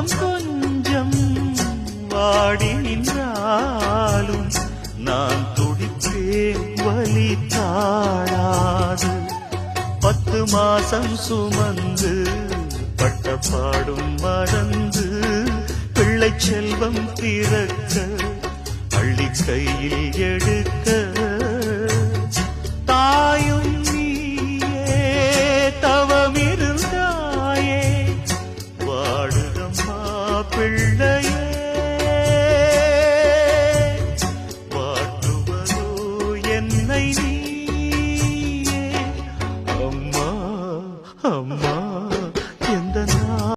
உள்ளம் கொஞ்சம் வாடி நின்றாலும் நான் துடிப்பேன் வலி தாழாது. 10 மாசம் சுமந்து பட்ட பாடும் மறந்து பிள்ளை செல்வம் பிறக்க அள்ளி கையில் எடுக்க தாயும் நீயே தவமிருந்தாயே வாடுதம்மா பிள்ளை